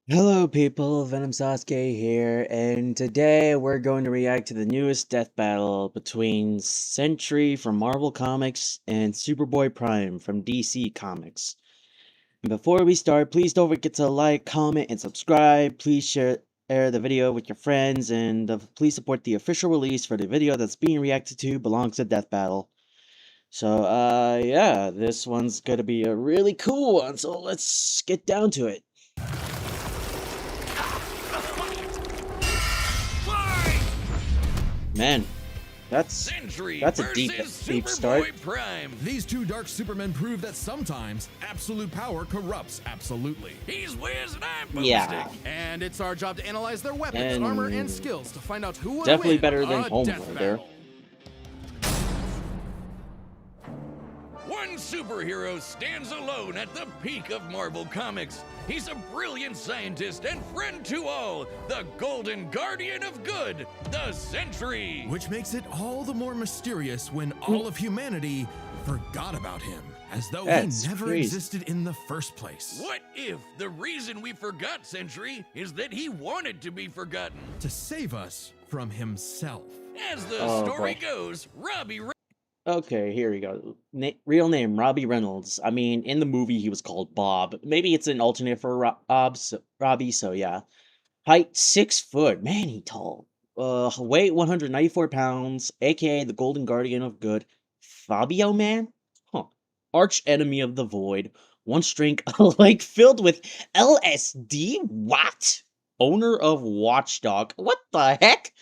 Hello people, Venom Sasuke here, and today we're going to react to the newest death battle between Sentry from Marvel Comics and Superboy Prime from DC Comics. And before we start, please don't forget to like, comment, and subscribe. Please share the video with your friends, and please support the official release for the video that's being reacted to belongs to Death Battle. So, yeah, this one's gonna be a really cool one, so let's get down to it. Man, that's a deep start. Superboy Prime. These two dark Supermen prove that sometimes absolute power corrupts absolutely. He's Wiz and I'm Boomstick. Yeah. And it's our job to analyze their weapons, armor, and skills to find out who will Definitely win better than a Homelander. death battle. One superhero stands alone at the peak of Marvel Comics. He's a brilliant scientist and friend to all, the Golden Guardian of Good, the Sentry. Which makes it all the more mysterious when all of humanity forgot about him, as though he never existed in the first place. What if the reason we forgot Sentry is that he wanted to be forgotten? To save us from himself. As the story goes, Robbie... Okay, here we go. Real name, Robbie Reynolds. I mean, in the movie, he was called Bob. Maybe it's an alternate for Robbie, so yeah. Height, 6 foot. Man, he tall. Weight, 194 pounds, aka the Golden Guardian of Good. Fabio Man? Huh. Arch enemy of the Void. One string, like, filled with LSD? What? Owner of Watchdog. What the heck?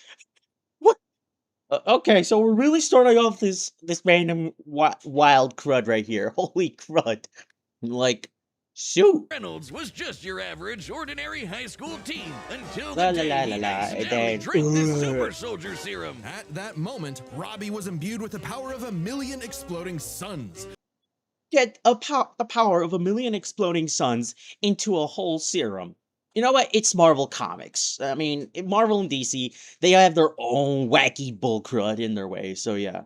Okay, so we're really starting off this random wild crud right here. Holy crud. Like, shoot. Reynolds was just your average, ordinary high school teen until the day he accidentally drank the super soldier serum. At that moment, Robbie was imbued with the power of 1,000,000 exploding suns. Get the power of 1,000,000 exploding suns into a whole serum. You know what? It's Marvel Comics. I mean, Marvel and DC, they have their own wacky bullcrud in their way. So yeah.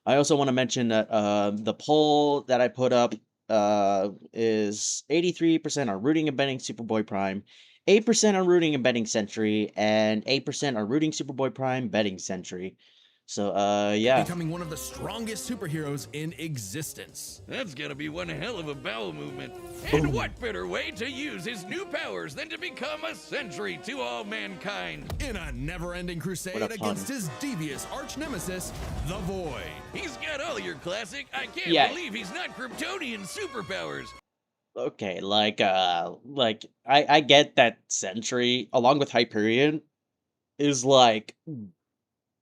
I also want to mention that the poll that I put up is 83% are rooting and betting Superboy Prime, 8% are rooting and betting Sentry, and 8% are rooting Superboy Prime, betting Sentry. So, yeah. Becoming one of the strongest superheroes in existence. That's gonna be one hell of a bowel movement. And what better way to use his new powers than to become a Sentry to all mankind? In a never-ending crusade against his devious arch-nemesis, the Void. He's got all your classic, I can't believe he's not Kryptonian superpowers. Okay, I get that Sentry, along with Hyperion, is, like,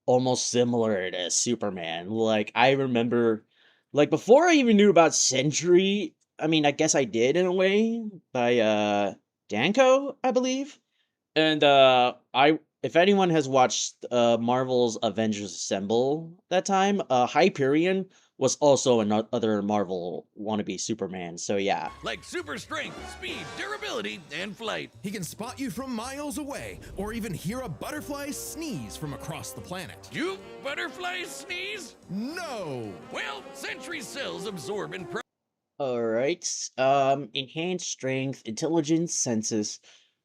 almost similar to Superman. Like, I remember, like, before I even knew about Sentry, I mean, I guess I did in a way, by, Danko, I believe. And, if anyone has watched, Marvel's Avengers Assemble that time, Hyperion was also another Marvel wannabe Superman, so yeah. Like super strength, speed, durability, and flight. He can spot you from miles away, or even hear a butterfly sneeze from across the planet. You butterflies sneeze? No! Well, Sentry's cells absorb and Alright, enhanced strength, intelligence, senses,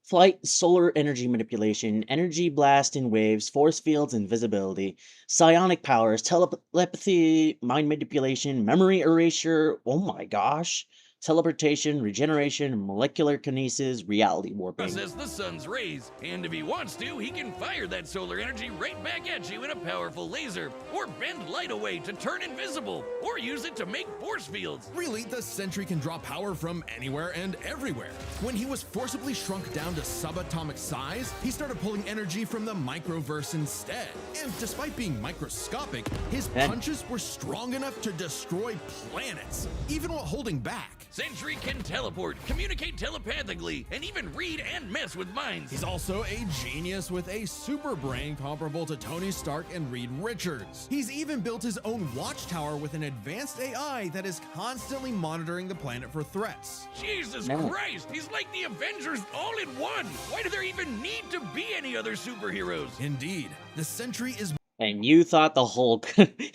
flight, solar energy manipulation, energy blast in waves, force fields, invisibility, psionic powers, telepathy, mind manipulation, memory erasure, oh my gosh, teleportation, regeneration, molecular kinesis, reality warping. Process the sun's rays, and if he wants to, he can fire that solar energy right back at you in a powerful laser, or bend light away to turn invisible, or use it to make force fields. Really, the Sentry can draw power from anywhere and everywhere. When he was forcibly shrunk down to subatomic size, he started pulling energy from the microverse instead. And despite being microscopic, his punches were strong enough to destroy planets, even while holding back. Sentry can teleport, communicate telepathically, and even read and mess with minds. He's also a genius with a super brain comparable to Tony Stark and Reed Richards. He's even built his own watchtower with an advanced AI that is constantly monitoring the planet for threats. Jesus Christ, he's like the Avengers all in one. Why do there even need to be any other superheroes? Indeed, the Sentry is And you thought the Hulk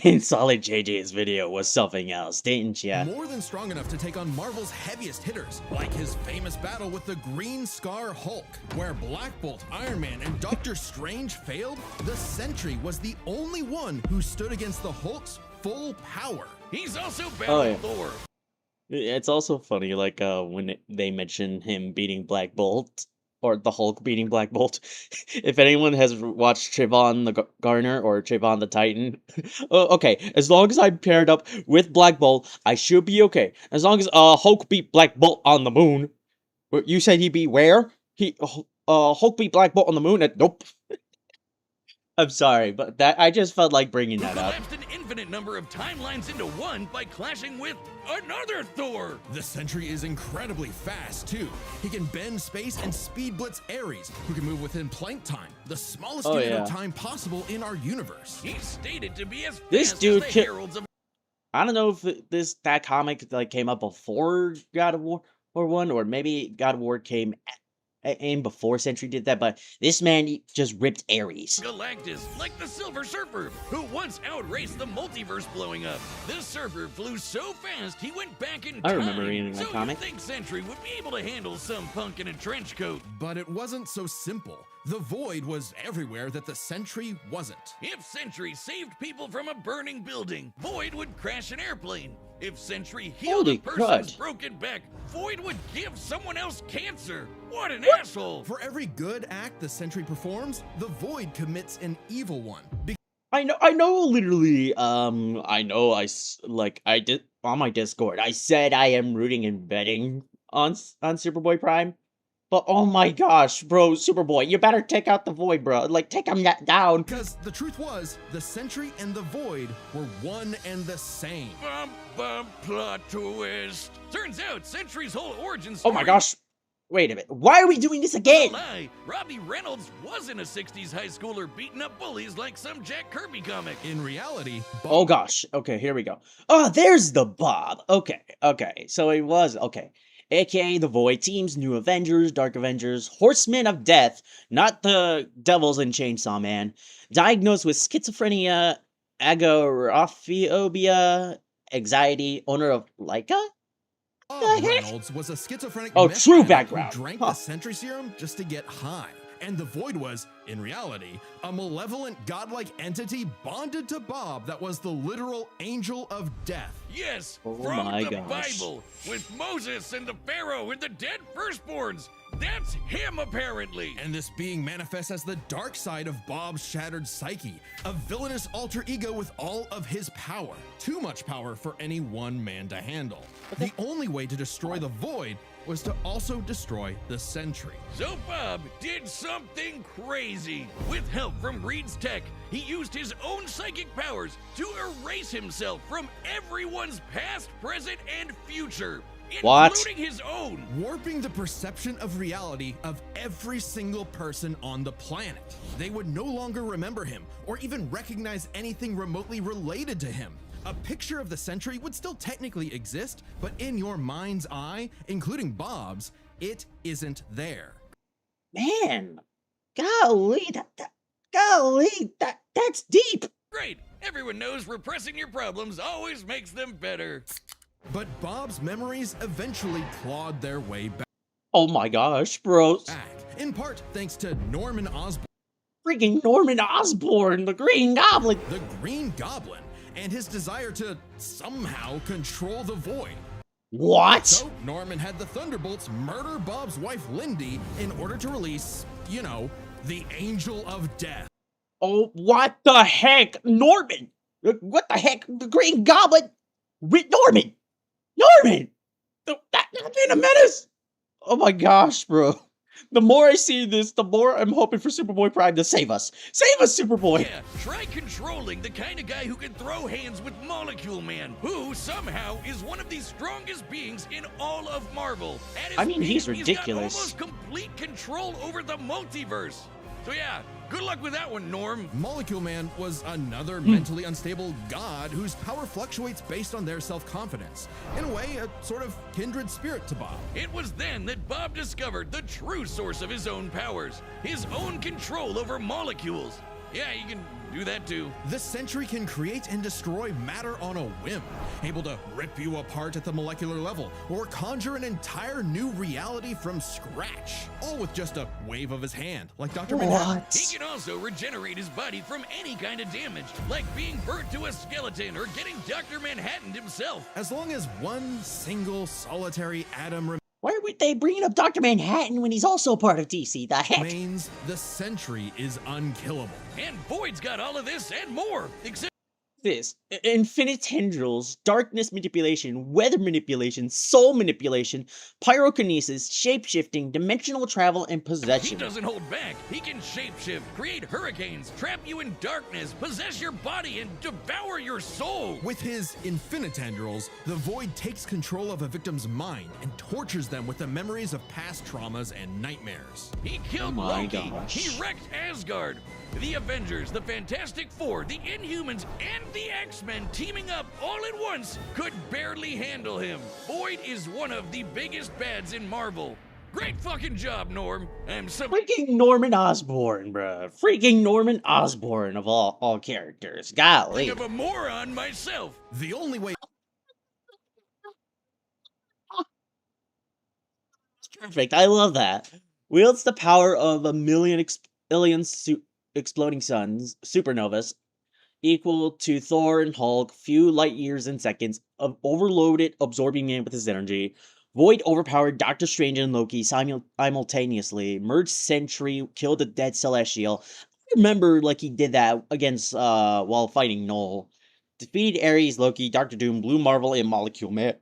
in Solid JJ's video was something else, didn't ya? More than strong enough to take on Marvel's heaviest hitters, like his famous battle with the Green Scar Hulk, where Black Bolt, Iron Man, and Doctor Strange failed. The Sentry was the only one who stood against the Hulk's full power. He's also battled Thor. It's also funny, like, when they mention him beating Black Bolt, or the Hulk beating Black Bolt. If anyone has watched Trayvon the Garner or Trayvon the Titan, okay, as long as I'm paired up with Black Bolt, I should be okay. As long as Hulk beat Black Bolt on the moon. You said he beat where? Hulk beat Black Bolt on the moon? Nope. I'm sorry, but that I just felt like bringing that up. Collapsed an infinite number of timelines into one by clashing with another Thor. The Sentry is incredibly fast too. He can bend space and speed blitz Ares, who can move within plank time, the smallest unit of time possible in our universe. He's stated to be as this fast dude as the heralds of. I don't know if that comic like came up before God of War or 1, or maybe God of War came in before Sentry did that, but this man just ripped Ares. Galactus, like the Silver Surfer, who once outraced the multiverse blowing up. This surfer flew so fast he went back in time. I remember reading that comic. So you think Sentry would be able to handle some punk in a trench coat? But it wasn't so simple. The Void was everywhere that the Sentry wasn't. If Sentry saved people from a burning building, Void would crash an airplane. If Sentry healed a person's broken back, Void would give someone else cancer. What an asshole! For every good act the Sentry performs, the Void commits an evil one. I know, literally, I did, on my Discord, I said I am rooting and betting on Superboy Prime. But oh my gosh, bro, Superboy, you better take out the Void, bro. Like, take him down. Because the truth was, the Sentry and the Void were one and the same. Plot twist. Turns out Sentry's whole origin story. Oh my gosh. Wait a minute. Why are we doing this again? Lie. Robbie Reynolds wasn't a 60s high schooler beating up bullies like some Jack Kirby comic. In reality, oh gosh. Okay, here we go. Oh, there's the Bob. Okay. So it was, okay. AKA the Void teams, New Avengers, Dark Avengers, Horsemen of Death, not the Devils in Chainsaw Man, diagnosed with schizophrenia, agoraphobia, anxiety, owner of Leica? Reynolds was a schizophrenic true background. Who drank the Sentry serum just to get high. And the Void was, in reality, a malevolent godlike entity bonded to Bob that was the literal angel of death. Yes, from the Bible, with Moses and the Pharaoh and the dead firstborns. That's him, apparently. And this being manifests as the dark side of Bob's shattered psyche, a villainous alter ego with all of his power. Too much power for any one man to handle. The only way to destroy the Void was to also destroy the Sentry. So Bob did something crazy. With help from Reed's tech, he used his own psychic powers to erase himself from everyone's past, present, and future. Including his own. Warping the perception of reality of every single person on the planet. They would no longer remember him or even recognize anything remotely related to him. A picture of the Sentry would still technically exist, but in your mind's eye, including Bob's, it isn't there. Man, golly, that's deep. Great. Everyone knows repressing your problems always makes them better. But Bob's memories eventually clawed their way back. Oh my gosh, bro. In part thanks to Norman Osborn. Freaking Norman Osborn, the Green Goblin. The Green Goblin, and his desire to somehow control the Void. What? So Norman had the Thunderbolts murder Bob's wife Lindy in order to release, you know, the Angel of Death. Oh, what the heck? Norman! What the heck? The Green Goblin? With Norman! That been a menace! Oh my gosh, bro. The more I see this, the more I'm hoping for Superboy Prime to save us. Save us, Superboy! Yeah, try controlling the kind of guy who can throw hands with Molecule Man, who somehow is one of the strongest beings in all of Marvel. I mean, he's ridiculous. He's got almost complete control over the multiverse. So yeah, good luck with that one, Norm. Molecule Man was another mentally unstable god whose power fluctuates based on their self-confidence. In a way, a sort of kindred spirit to Bob. It was then that Bob discovered the true source of his own powers, his own control over molecules. Yeah, you can do that too. The Sentry can create and destroy matter on a whim, able to rip you apart at the molecular level, or conjure an entire new reality from scratch, all with just a wave of his hand, like Dr. Manhattan. He can also regenerate his body from any kind of damage, like being burnt to a skeleton or getting Dr. Manhattan himself. As long as one single solitary atom Why are they bringing up Dr. Manhattan when he's also part of DC? The heck? remains, the Sentry is unkillable. And Void's got all of this and more, except This infinite tendrils, darkness manipulation, weather manipulation, soul manipulation, pyrokinesis, shapeshifting, dimensional travel, and he possession. doesn't hold back. He can shapeshift, create hurricanes, trap you in darkness, possess your body, and devour your soul. With his infinite tendrils, the Void takes control of a victim's mind and tortures them with the memories of past traumas and nightmares. He killed Oh my Loki. gosh. He wrecked Asgard. The Avengers, the Fantastic Four, the Inhumans, and the X-Men teaming up all at once could barely handle him. Void is one of the biggest bads in Marvel. Great fucking job, Norm. I'm so Freaking Norman Osborn, bruh. Freaking Norman Osborn of all characters. Golly. of a moron myself. The only way Perfect. I love that. Wields the power of a million exploding suns, supernovas, equal to Thor and Hulk, few light years and seconds, of overloaded, absorbing man with his energy. Void overpowered Doctor Strange and Loki simultaneously. Merged Sentry, killed the dead Celestial. I remember like he did that against while fighting Null. Defeated Ares, Loki, Doctor Doom, Blue Marvel, and Molecule Man.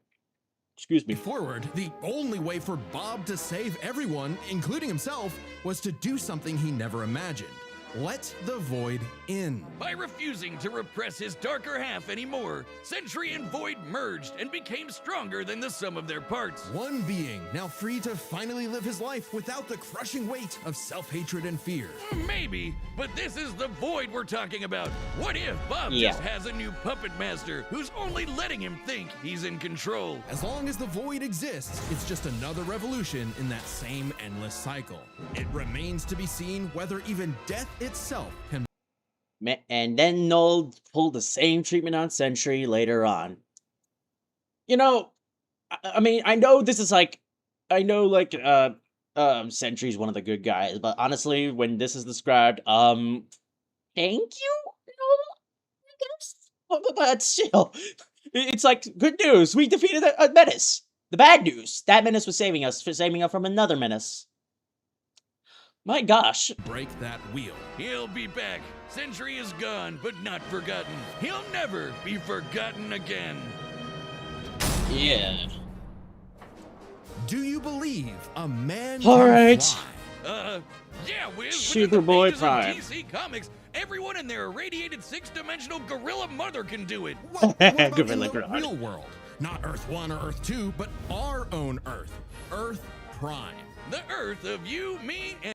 Excuse me. forward, the only way for Bob to save everyone, including himself, was to do something he never imagined. Let the Void in. By refusing to repress his darker half anymore, Sentry and Void merged and became stronger than the sum of their parts. One being now free to finally live his life without the crushing weight of self-hatred and fear. Maybe, but this is the Void we're talking about. What if Bob Yeah. just has a new puppet master who's only letting him think he's in control? As long as the Void exists, it's just another revolution in that same endless cycle. It remains to be seen whether even death itself can. And then Null pulled the same treatment on Sentry later on. You know, I mean, I know this is like, I know like, Sentry's one of the good guys, but honestly, when this is described, thank you, Null, I guess. But still, it's like, good news, we defeated a menace. The bad news, that menace was saving us from another menace. My gosh. Break that wheel. He'll be back. Sentry is gone, but not forgotten. He'll never be forgotten again. Yeah. Do you believe a man All can right. fly? Yeah, Wiz, Superboy within the Prime. pages of DC Comics, everyone in their irradiated six-dimensional gorilla mother can do it. What about Good in like the Ronnie. real world? Not Earth 1 or Earth 2, but our own Earth. Earth Prime. The Earth of you, me, and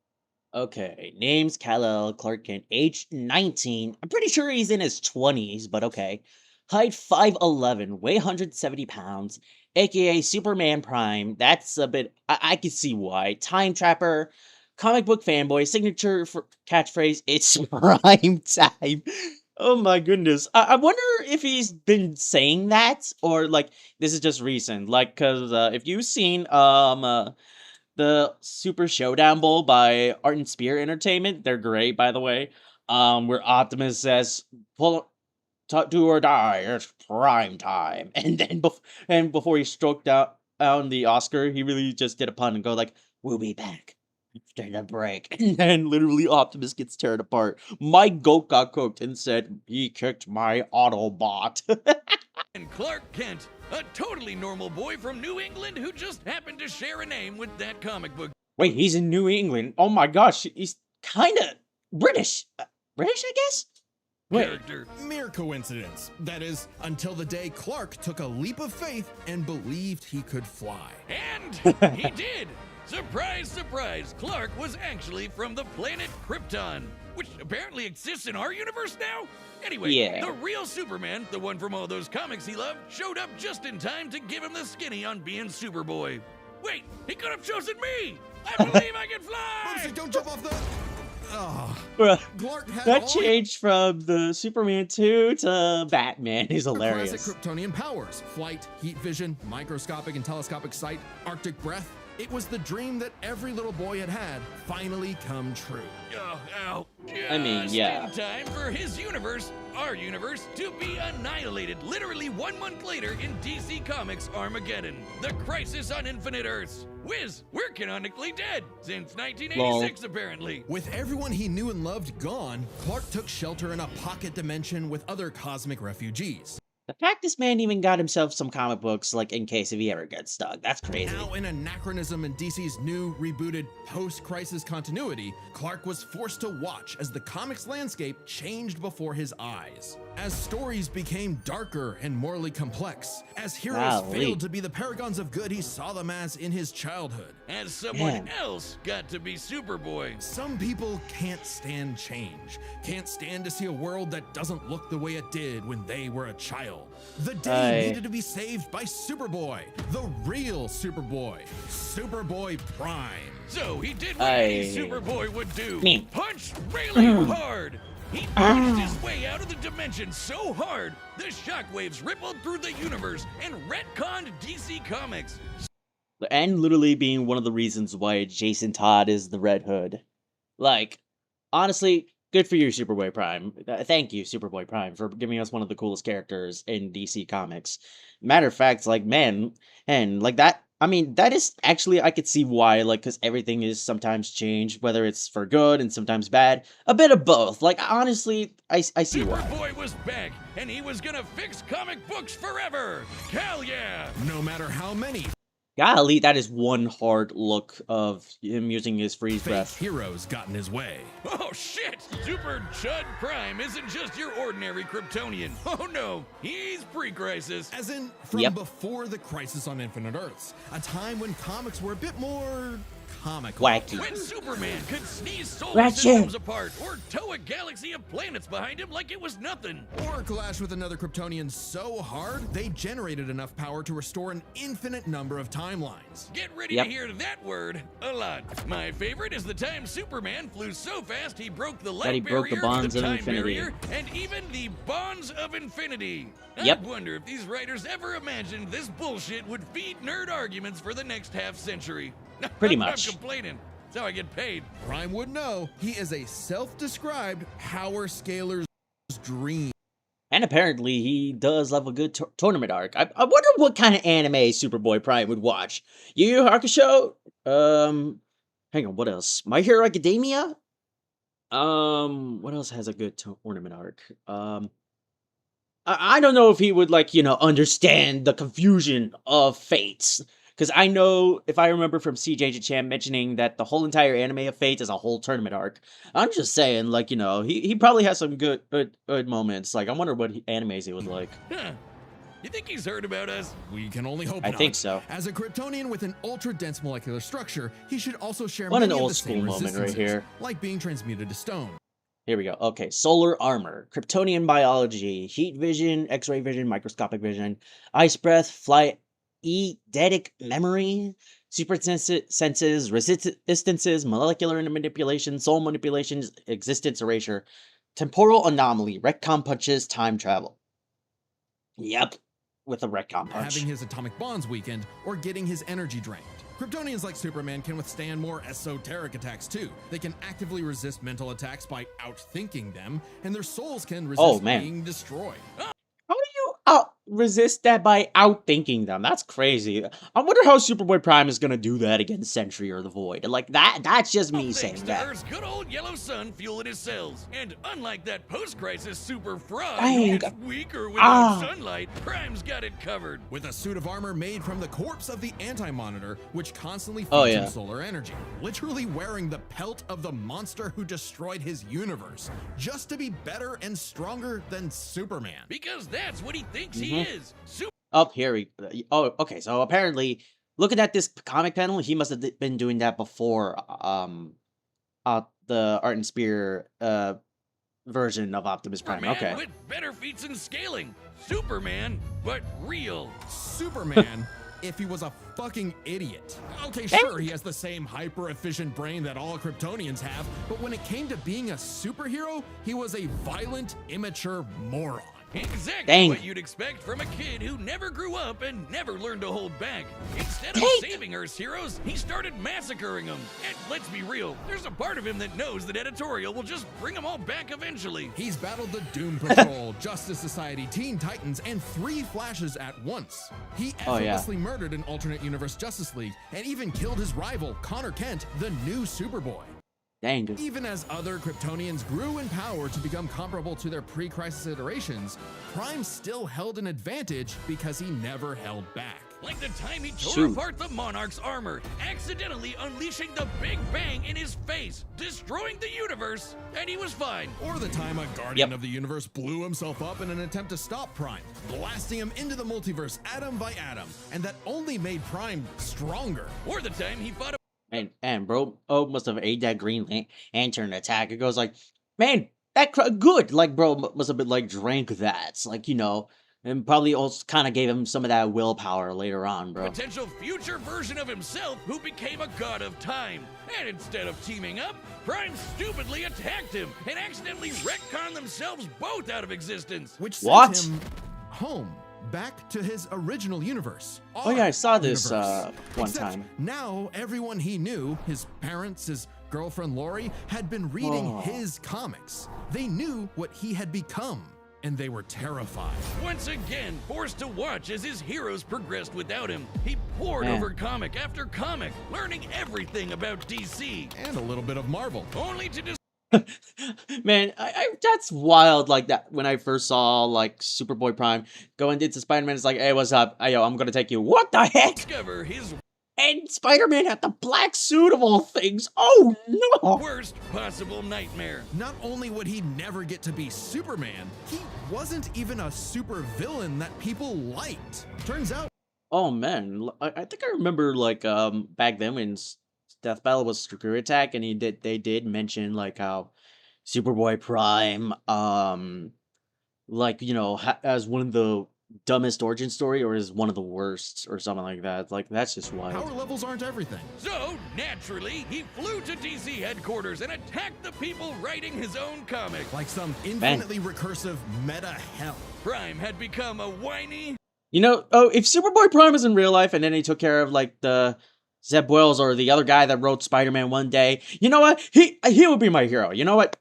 Okay, name's Kal-El Clark Kent, age 19. I'm pretty sure he's in his 20s, but okay. Height 5'11", weigh 170 pounds, aka Superman Prime. That's a bit, I can see why. Time Trapper, comic book fanboy, signature for catchphrase, it's prime time. Oh my goodness. I wonder if he's been saying that, or like, this is just recent. Like, cause if you've seen, the Super Showdown Bowl by Art and Spear Entertainment. They're great, by the way. Where Optimus says, "Do or die, it's prime time." And then before he stroked down the Oscar, he really just did a pun and go like, "We'll be back after the break." And then literally Optimus gets torn apart. My goat got cooked and said, "He kicked my Autobot." and Clark Kent, a totally normal boy from New England who just happened to share a name with that comic book Wait, he's in New England. Oh my gosh, he's kind of British. British, I guess? Wait. character. Mere coincidence. That is, until the day Clark took a leap of faith and believed he could fly. And he did! Surprise, surprise, Clark was actually from the planet Krypton, which apparently exists in our universe now? Anyway, Yeah. the real Superman, the one from all those comics he loved, showed up just in time to give him the skinny on being Superboy. Wait, he could have chosen me! I believe I can fly! Mostly, don't jump off the... Bruh, Clark had that all changed from the Superman 2 to Batman. He's classic hilarious. Kryptonian powers: flight, heat vision, microscopic and telescopic sight, Arctic breath. It was the dream that every little boy had finally come true. Ow. I mean, yeah. In time for his universe, our universe, to be annihilated literally 1 month later in DC Comics Armageddon, the Crisis on Infinite Earths. Whiz, we're canonically dead since 1986, apparently. With everyone he knew and loved gone, Clark took shelter in a pocket dimension with other cosmic refugees. The fact this man even got himself some comic books, like, in case if he ever gets stuck. That's crazy. Now, an anachronism in DC's new, rebooted, post-crisis continuity, Clark was forced to watch as the comics landscape changed before his eyes. As stories became darker and morally complex, as heroes failed to be the paragons of good he saw them as in his childhood. As someone else got to be Superboy. Some people can't stand change, can't stand to see a world that doesn't look the way it did when they were a child. The day needed to be saved by Superboy, the real Superboy, Superboy Prime. So he did what any Superboy would do. Me. Punch really hard. He punched his way out of the dimension so hard, the shockwaves rippled through the universe and retconned DC Comics. And literally being one of the reasons why Jason Todd is the Red Hood. Like, honestly, good for you, Superboy Prime. Thank you, Superboy Prime, for giving us one of the coolest characters in DC Comics. Matter of fact, like, man, and like that, I mean, that is actually, I could see why, like, because everything is sometimes changed, whether it's for good and sometimes bad. A bit of both. Like, honestly, I see why. Superboy was back, and he was gonna fix comic books forever. Hell yeah! No matter how many Golly, that is one hard look of him using his freeze breath. heroes got in his way. Oh shit! Super Chud Prime isn't just your ordinary Kryptonian. Oh no, he's pre-crisis. As in, from before the Crisis on Infinite Earths, a time when comics were a bit more comical. Wacky. When Superman could sneeze solar systems apart or tow a galaxy of planets behind him like it was nothing. Or clash with another Kryptonian so hard, they generated enough power to restore an infinite number of timelines. Get ready to hear that word a lot. My favorite is the time Superman flew so fast he broke the light barrier, bonds the of time infinity. barrier, and even the bonds of infinity. Yep. I wonder if these writers ever imagined this bullshit would feed nerd arguments for the next half century. Pretty much. I'm complaining. That's how I get paid. Prime would know he is a self-described power scaler's dream. And apparently he does love a good tournament arc. I wonder what kind of anime Superboy Prime would watch. Yu Yu Hakusho? Hang on, what else? My Hero Academia? What else has a good tournament arc? I don't know if he would, like, understand the confusion of fates. Because I know, if I remember from CJ Chan mentioning that the whole entire anime of Fate is a whole tournament arc. I'm just saying, like, he probably has some good moments. Like, I wonder what animes he would like. Huh. You think he's heard about us? We can only hope I not. think so. As a Kryptonian with an ultra-dense molecular structure, he should also share What many an of old the school same moment right resistances, here. like being transmuted to stone. Here we go. Okay, solar armor, Kryptonian biology, heat vision, X-ray vision, microscopic vision, ice breath, flight, eidetic memory, super senses, resistances, molecular manipulation, soul manipulations, existence erasure, temporal anomaly, retcon punches, time travel. Yep, with a retcon punch. Having his atomic bonds weakened, or getting his energy drained. Kryptonians like Superman can withstand more esoteric attacks too. They can actively resist mental attacks by outthinking them, and their souls can resist being destroyed. How do you resist that by outthinking them? That's crazy. I wonder how Superboy Prime is gonna do that against Sentry or the Void. Like, that's just me saying that. Earth's good old yellow sun fueling his cells. And unlike that post-crisis super fraud who gets weaker without sunlight, Prime's got it covered. With a suit of armor made from the corpse of the Anti-Monitor, which constantly feeds him solar energy. Literally wearing the pelt of the monster who destroyed his universe, just to be better and stronger than Superman. Because that's what he thinks he is. Okay, so apparently, looking at this comic panel, he must have been doing that before the Art and Spear version of Optimus Prime. Superman Okay. with better feats and scaling. Superman, but real. Superman if he was a fucking idiot. Okay, Dang. sure, he has the same hyper-efficient brain that all Kryptonians have, but when it came to being a superhero, he was a violent, immature moron. Exactly Dang. what you'd expect from a kid who never grew up and never learned to hold back. Instead of Dang. saving Earth's heroes, he started massacring them. And let's be real, there's a part of him that knows that editorial will just bring them all back eventually. He's battled the Doom Patrol, Justice Society, Teen Titans, and 3 Flashes at once. He Oh, yeah. effortlessly murdered an alternate universe Justice League and even killed his rival, Connor Kent, the new Superboy. Dang. Even as other Kryptonians grew in power to become comparable to their pre-crisis iterations, Prime still held an advantage because he never held back. Like the time he tore Shoot. apart the Monarch's armor, accidentally unleashing the Big Bang in his face, destroying the universe, and he was fine. Or the time a Guardian Yep. of the Universe blew himself up in an attempt to stop Prime, blasting him into the multiverse atom by atom, and that only made Prime stronger. Or the time he fought And bro, must have ate that Green Lantern attack. It goes like, man, that good. Like, bro, must have been like drank that. It's like, you know, and probably also kind of gave him some of that willpower later on, a bro. potential future version of himself who became a god of time. And instead of teaming up, Prime stupidly attacked him and accidentally retconned themselves both out of existence. Which sent What? him home, back to his original universe. Oh yeah, I saw this universe. one Except time. now everyone he knew, his parents, his girlfriend Lori, had been reading Oh. his comics. They knew what he had become, and they were terrified. Once again, forced to watch as his heroes progressed without him, he pored Man. over comic after comic, learning everything about DC, And a little bit of Marvel. only to Man, that's wild. Like that when I first saw like Superboy Prime going into Spider-Man, it's like, hey, what's up? Hey, yo, I'm gonna take you. What the heck? discover his And Spider-Man had the black suit of all things. Oh no! worst possible nightmare. Not only would he never get to be Superman, he wasn't even a super villain that people liked. Turns out, Oh man, I think I remember like back then when Death Battle was Screw Attack, and they did mention like how Superboy Prime like, you know, as one of the dumbest origin story, or is one of the worst or something like that. Like that's just wild. power levels aren't everything. So, naturally, he flew to DC headquarters and attacked the people writing his own comic. Like some infinitely recursive meta hell. Prime had become a whiny, You know, oh, if Superboy Prime was in real life and then he took care of like the Zeb Wells or the other guy that wrote Spider-Man one day, you know what? He would be my hero. You know what?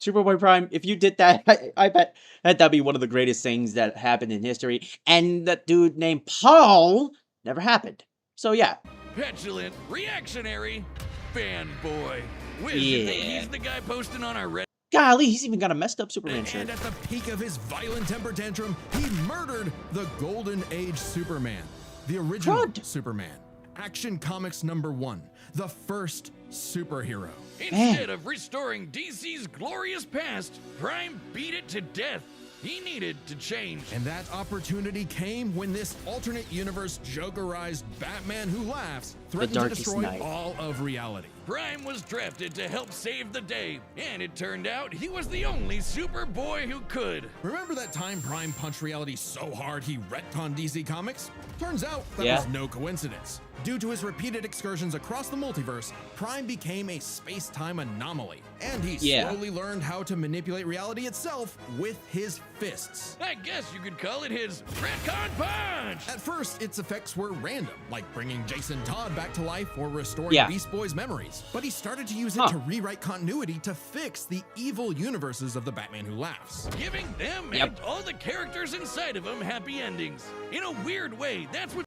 Superboy Prime, if you did that, I bet that'd be one of the greatest things that happened in history. And that dude named Paul never happened. So yeah. petulant, reactionary fanboy. Wiz, you think Yeah. he's the guy posting on our Reddit? Golly, he's even got a messed up Superman shirt. And at the peak of his violent temper tantrum, he murdered the Golden Age Superman, the original Crud. Superman. Action Comics #1, the first superhero. Instead of restoring DC's glorious past, Prime beat it to death. He needed to change. And that opportunity came when this alternate universe Jokerized Batman Who Laughs threatened to Darkest destroy Night. all of reality. Prime was drafted to help save the day, and it turned out he was the only Superboy who could. Remember that time Prime punched reality so hard he retconned DC Comics? Turns out that Yeah. was no coincidence. Due to his repeated excursions across the multiverse, Prime became a space-time anomaly, and he Yeah. slowly learned how to manipulate reality itself with his fists. I guess you could call it his retcon punch. At first, its effects were random, like bringing Jason Todd back to life or restoring Yeah. Beast Boy's memories. But he started to use it Huh. to rewrite continuity to fix the evil universes of the Batman Who Laughs. Giving them Yep. and all the characters inside of them happy endings. In a weird way, that's what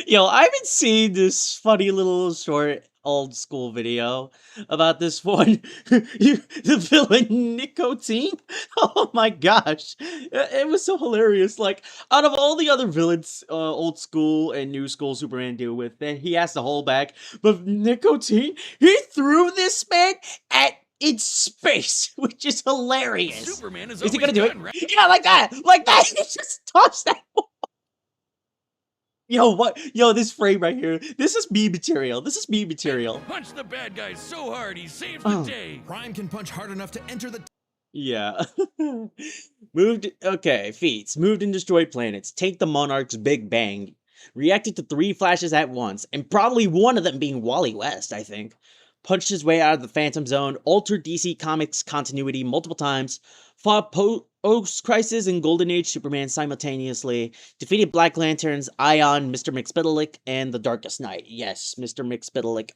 Yo, I haven't seen this funny little short old school video about this one. The villain Nicotine. Oh my gosh. It was so hilarious. Like, out of all the other villains, old school and new school Superman deal with, that he has to hold back. But Nicotine, he threw this man at in space, which is hilarious. Superman is Is he always gonna do it? done, right? Yeah, like that. Like that. He just tossed that. Yo, what? Yo, this frame right here. This is me material. This is me material. Punch the bad guy so hard he saves Oh. the day. Prime can punch hard enough to enter the Yeah. Okay, feats. Moved and destroyed planets. Take the Monarch's Big Bang. reacted to 3 flashes at once, and probably one of them being Wally West, I think. Punched his way out of the Phantom Zone, altered DC Comics continuity multiple times, fought Post-Crisis and Golden Age Superman simultaneously, defeated Black Lantern's Ion, Mr. Mxyzptlk, and the Darkest Knight. Yes, Mr. Mxyzptlk,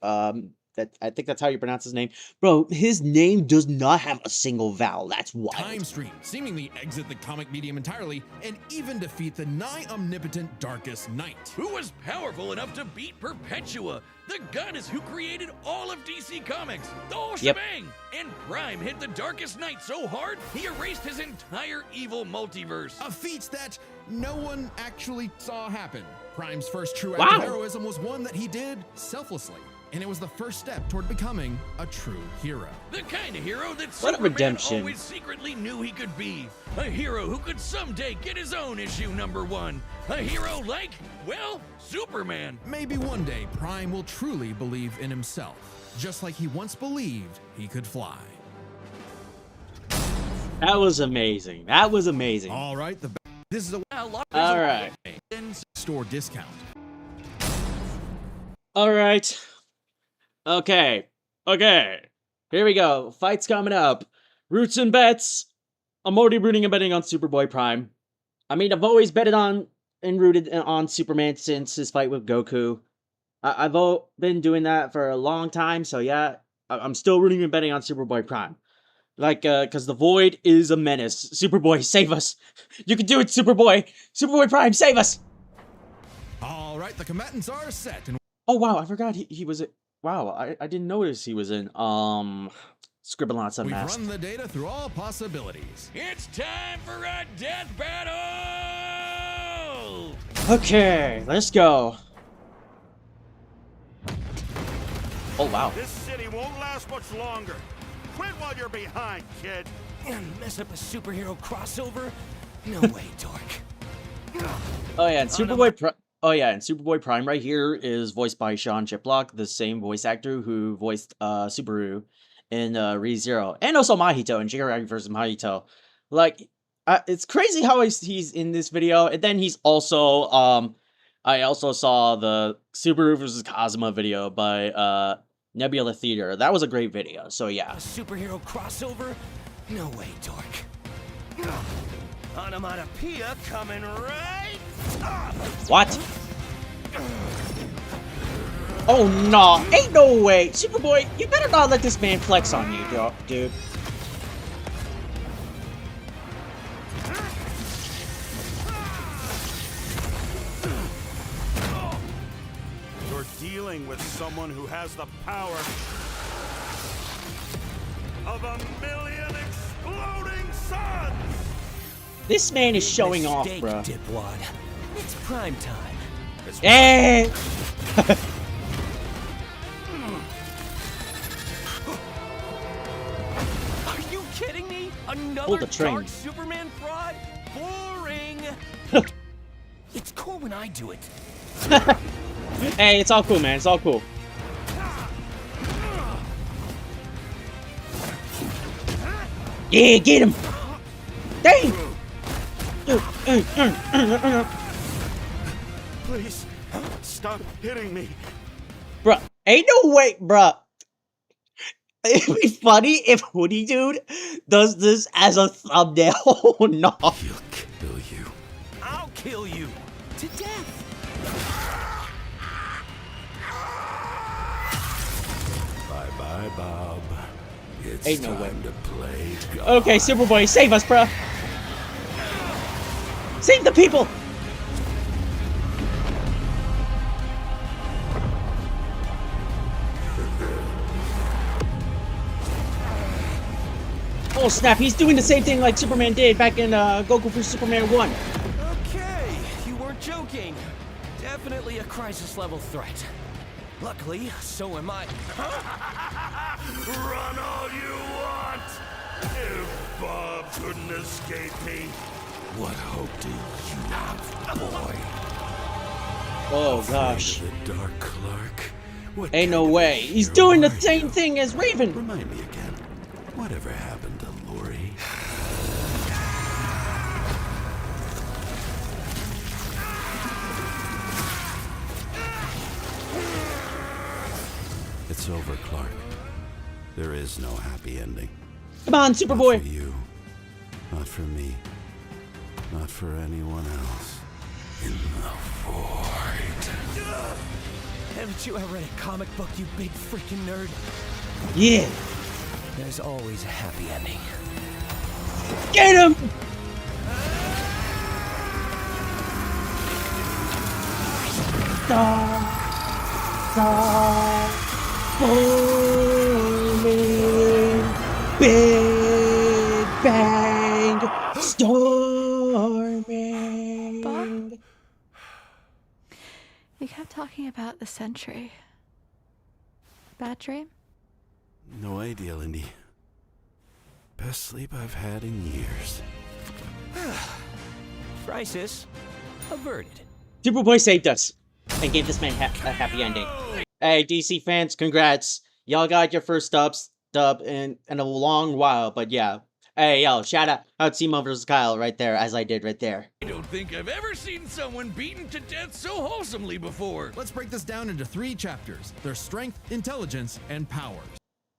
I think that's how you pronounce his name. Bro, his name does not have a single vowel. That's wild. Time Stream, seemingly exit the comic medium entirely, and even defeat the nigh omnipotent Darkest Knight. Who was powerful enough to beat Perpetua, the goddess who created all of DC Comics, the whole shebang. And Prime hit the Darkest Knight so hard, he erased his entire evil multiverse. A feat that no one actually saw happen. Prime's first true act of heroism was one that he did selflessly. And it was the first step toward becoming a true hero. The kind of hero that What a Superman redemption. always secretly knew he could be. A hero who could someday get his own issue #1. A hero like, well, Superman. Maybe one day Prime will truly believe in himself, just like he once believed he could fly. That was amazing. That was amazing. All right, this is a All right. store discount. All right. Okay. Here we go. Fights coming up. Roots and bets. I'm already rooting and betting on Superboy Prime. I mean, I've always betted on and rooted on Superman since his fight with Goku. I've been doing that for a long time, so yeah, I'm still rooting and betting on Superboy Prime. Like, because the Void is a menace. Superboy, save us. You can do it, Superboy. Superboy Prime, save us. All right, the combatants are set. And oh, wow, I forgot he was... Wow, I didn't notice he was in, Scribblenauts Unmasked. we've run the data through all possibilities. It's time for a death battle! Okay, let's go. Oh, wow. This city won't last much longer. Quit while you're behind, kid. Mess up a superhero crossover? No way, dork. Oh, yeah, and Superboy Prime right here is voiced by Sean Chiplock, the same voice actor who voiced Subaru in ReZero, and also Mahito in Jigaragi vs. Mahito. Like, it's crazy how he's in this video, and then he's also, I also saw the Subaru vs. Kazuma video by Nebula Theater. That was a great video, so yeah. A superhero crossover? No way, dork. Onomatopoeia coming right up. What? Oh, no. Ain't no way. Superboy, you better not let this man flex on you, dude. You're dealing with someone who has the power of 1,000,000 exploding suns! This man is showing off, Mistake, bro. dipwad. It's prime time. Hey! Are you kidding me? Another Hold the train. dark Superman fraud? Boring. It's cool when I do it. Hey, it's all cool, man. It's all cool. Yeah, get him! Dang! Please, stop hitting me. Bruh, ain't no way, bruh. It'd be funny if Hoodie Dude does this as a thumbnail. Oh, no. He'll kill you. I'll kill you. To death. Bye-bye, Bob. It's Ain't no way. time to play God. Okay, Superboy, save us, bruh. Save the people! Oh snap, he's doing the same thing like Superman did back in Goku vs Superman 1. Okay, you weren't joking. Definitely a crisis level threat. Luckily, so am I. Run all you want! If Bob couldn't escape me. What hope do you have, boy? Oh gosh. The Dark Clark? What Ain't no kind of way. He's hero doing the are same you? thing as Raven. Remind me again. Whatever happened to Lori? It's over, Clark. There is no happy ending. Come on, Not for Superboy. you. Not for me. Not for anyone else. In the void. Haven't you ever read a comic book, you big freaking nerd? Yeah. There's always a happy ending. Get him! Big bang storming. Bob? You kept talking about the Sentry. Bad dream? No idea, Lindy. Best sleep I've had in years. Crisis averted. Superboy saved us and gave this man a happy ending. Hey, DC fans, congrats. Y'all got your first dub in a long while, but yeah. Hey, yo, shout out Simo vs. Kyle right there, as I did right there. I don't think I've ever seen someone beaten to death so wholesomely before. Let's break this down into 3 chapters. Their strength, intelligence, and powers.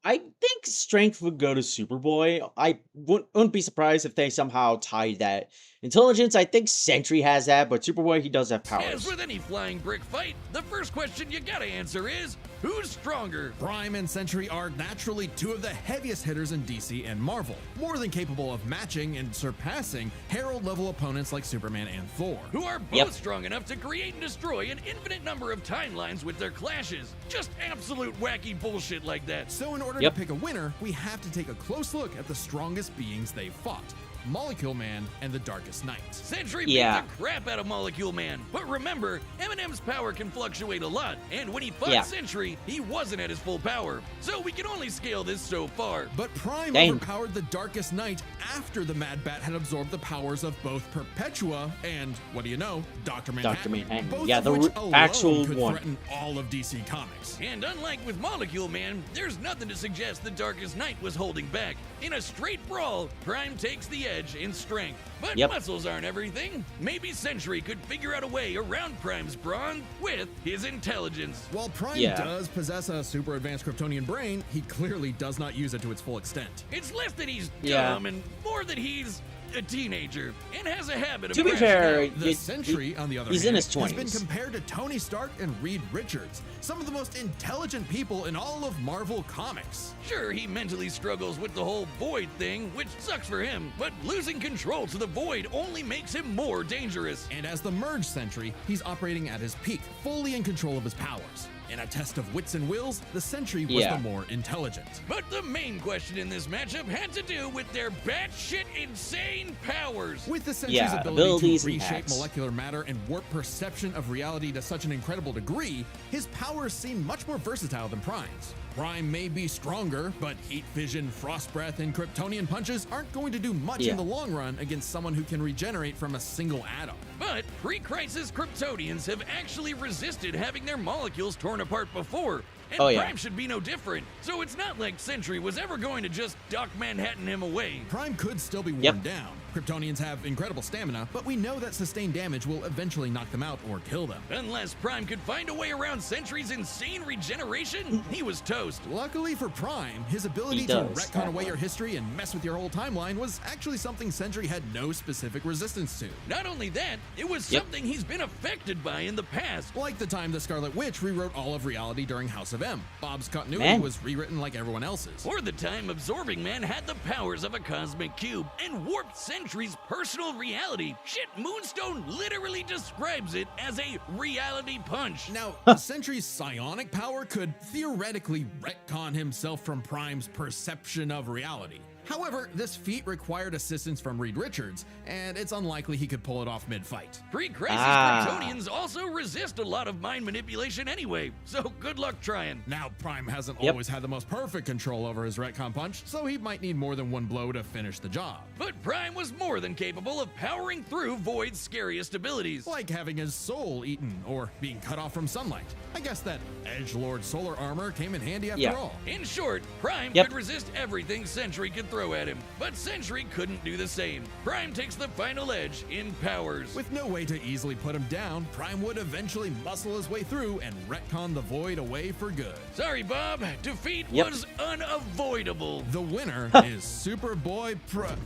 I think strength would go to Superboy. I wouldn't be surprised if they somehow tied that. Intelligence, I think Sentry has that, but Superboy, he does have powers. As with any flying brick fight, the first question you gotta answer is, who's stronger? Prime and Sentry are naturally 2 of the heaviest hitters in DC and Marvel, more than capable of matching and surpassing Herald-level opponents like Superman and Thor. Who are both strong enough to create and destroy an infinite number of timelines with their clashes. Just absolute wacky bullshit like that. So in order to pick a winner, we have to take a close look at the strongest beings they've fought. Molecule Man and the Darkest Knight. Sentry beat the crap out of Molecule Man, but remember, Eminem's power can fluctuate a lot, and when he fought Sentry, he wasn't at his full power, so we can only scale this so far. But Prime overpowered the Darkest Knight after the Mad Bat had absorbed the powers of both Perpetua and, what do you know, Dr. Manhattan. Both of which alone actual could one. threaten all of DC Comics. And unlike with Molecule Man, there's nothing to suggest the Darkest Knight was holding back. In a straight brawl, Prime takes the edge in strength. But muscles aren't everything. Maybe Sentry could figure out a way around Prime's brawn with his intelligence. While Prime does possess a super advanced Kryptonian brain, he clearly does not use it to its full extent. It's less that he's dumb and more that he's a teenager and has a habit of To be crashing fair, out. The Sentry, on the other he's hand, in his has 20s. been compared to Tony Stark and Reed Richards, some of the most intelligent people in all of Marvel Comics. Sure, he mentally struggles with the whole Void thing, which sucks for him, but losing control to the Void only makes him more dangerous. And as the Merge Sentry, he's operating at his peak, fully in control of his powers. In a test of wits and wills, the Sentry was the more intelligent. But the main question in this matchup had to do with their batshit insane powers. With the Sentry's ability to reshape molecular matter and warp perception of reality to such an incredible degree, his powers seem much more versatile than Prime's. Prime may be stronger, but heat vision, frost breath, and Kryptonian punches aren't going to do much in the long run against someone who can regenerate from a single atom. But pre-crisis Kryptonians have actually resisted having their molecules torn apart before, and Prime should be no different. So it's not like Sentry was ever going to just Doc Manhattan him away. Prime could still be worn down. Kryptonians have incredible stamina, but we know that sustained damage will eventually knock them out or kill them. Unless Prime could find a way around Sentry's insane regeneration, he was toast. Luckily for Prime, his ability to retcon away your history and mess with your whole timeline was actually something Sentry had no specific resistance to. Not only that, it was something he's been affected by in the past. Like the time the Scarlet Witch rewrote all of reality during House of M. Bob's continuity was rewritten like everyone else's. Or the time Absorbing Man had the powers of a cosmic cube and warped Sentry's personal reality. Shit, Moonstone literally describes it as a reality punch. Now, Sentry's psionic power could theoretically retcon himself from Prime's perception of reality. However, this feat required assistance from Reed Richards, and it's unlikely he could pull it off mid-fight. Pre-crisis Kryptonians also resist a lot of mind manipulation anyway, so good luck trying. Now, Prime hasn't always had the most perfect control over his retcon punch, so he might need more than one blow to finish the job. But Prime was more than capable of powering through Void's scariest abilities. Like having his soul eaten, or being cut off from sunlight. I guess that Edgelord solar armor came in handy after all. In short, Prime could resist everything Sentry could throw throw at him, but Sentry couldn't do the same. Prime takes the final edge in powers. With no way to easily put him down, Prime would eventually muscle his way through and retcon the void away for good. Sorry, Bob. Defeat Yep. was unavoidable. The winner is Superboy Prime.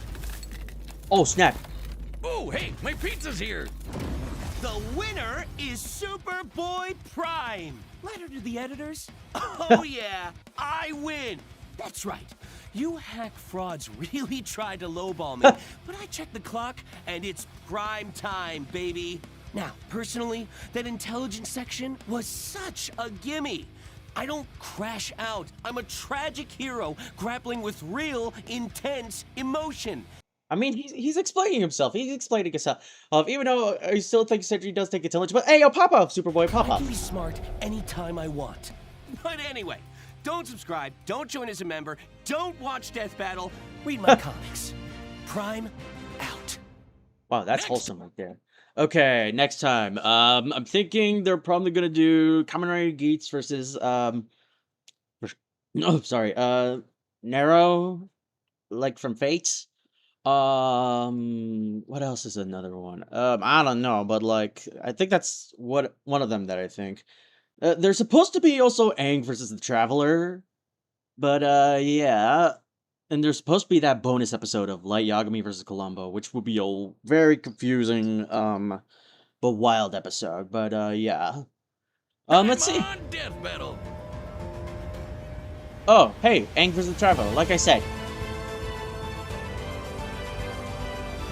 Oh, snap. Oh, hey, my pizza's here. The winner is Superboy Prime. Letter to the editors? Oh yeah, I win. That's right. You hack frauds really tried to lowball me, but I checked the clock and it's prime time, baby. Now, personally, that intelligence section was such a gimme. I don't crash out. I'm a tragic hero grappling with real, intense emotion. I mean, he's explaining himself. He's explaining himself. Even though I still think Sentry does take intelligence, but hey, yo, pop up, Superboy, pop I up. can be smart anytime I want. But anyway, don't subscribe, don't join as a member, don't watch Death Battle, read my comics. Prime out. Wow, that's wholesome right there. Okay, next time. I'm thinking they're probably gonna do Kamen Rider Geats versus no, sorry, Nero, like from Fates. What else is another one? I don't know, but like I think that's what one of them that I think. There's supposed to be also Aang versus the Traveler, but yeah. And there's supposed to be that bonus episode of Light Yagami versus Columbo, which would be a very confusing but wild episode. But yeah. Let's see. On Death Battle. Oh, hey, Aang versus the Traveler, like I said.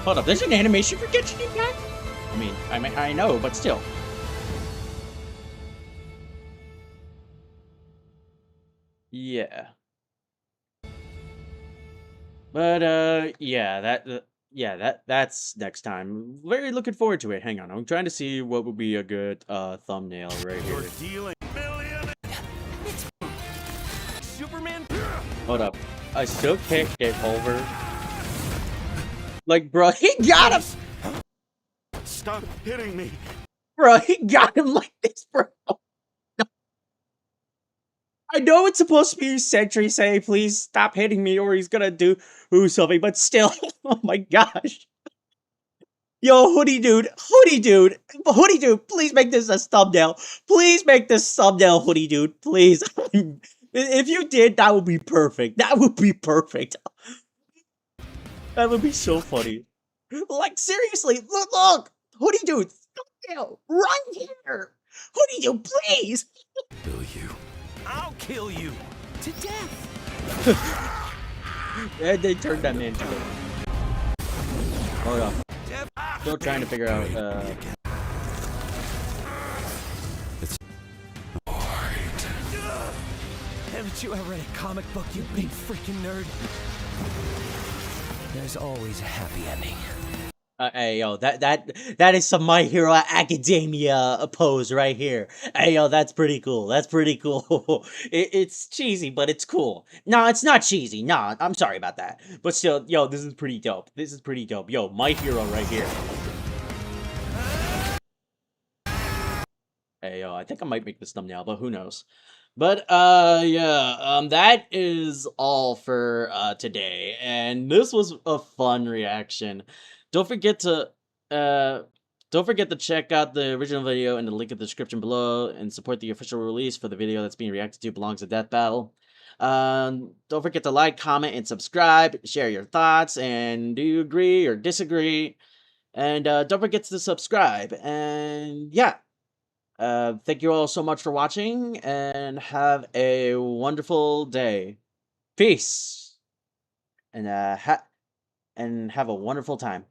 Hold up, there's an animation for Genshin Impact? I mean, I know, but still. Yeah. But yeah, that's next time. Very looking forward to it. Hang on, I'm trying to see what would be a good thumbnail right here. Dealing million. Superman? Hold up, I still can't get over. Like, bro, he got him. Stop hitting me. Bro, he got him like this, bro. I know it's supposed to be Sentry saying, please stop hitting me or he's gonna do something, but still, oh my gosh. Yo, Hoodie Dude, please make this a thumbnail. Please make this thumbnail, Hoodie Dude, please. If you did, that would be perfect. That would be perfect. That would be so funny. Like, seriously, look! Hoodie Dude, thumbnail, right here! Hoodie Dude, please! Kill you. I'll kill you to death. And they turned that man into it. Hold on. Still trying to figure out, Haven't you ever read a comic book, you big freaking nerd? There's always a happy ending. Hey, yo, that is some My Hero Academia pose right here. Hey, yo, that's pretty cool. That's pretty cool. It's cheesy, but it's cool. No, it's not cheesy. No, I'm sorry about that. But still, yo, this is pretty dope. This is pretty dope. Yo, My Hero right here. Hey, yo, I think I might make this thumbnail, but who knows? But, yeah, that is all for, today. And this was a fun reaction. Don't forget to check out the original video in the link in the description below and support the official release for the video that's being reacted to belongs to Death Battle. Don't forget to like, comment, and subscribe. Share your thoughts, and do you agree or disagree? And don't forget to subscribe. And yeah, thank you all so much for watching, and have a wonderful day. Peace, and have a wonderful time.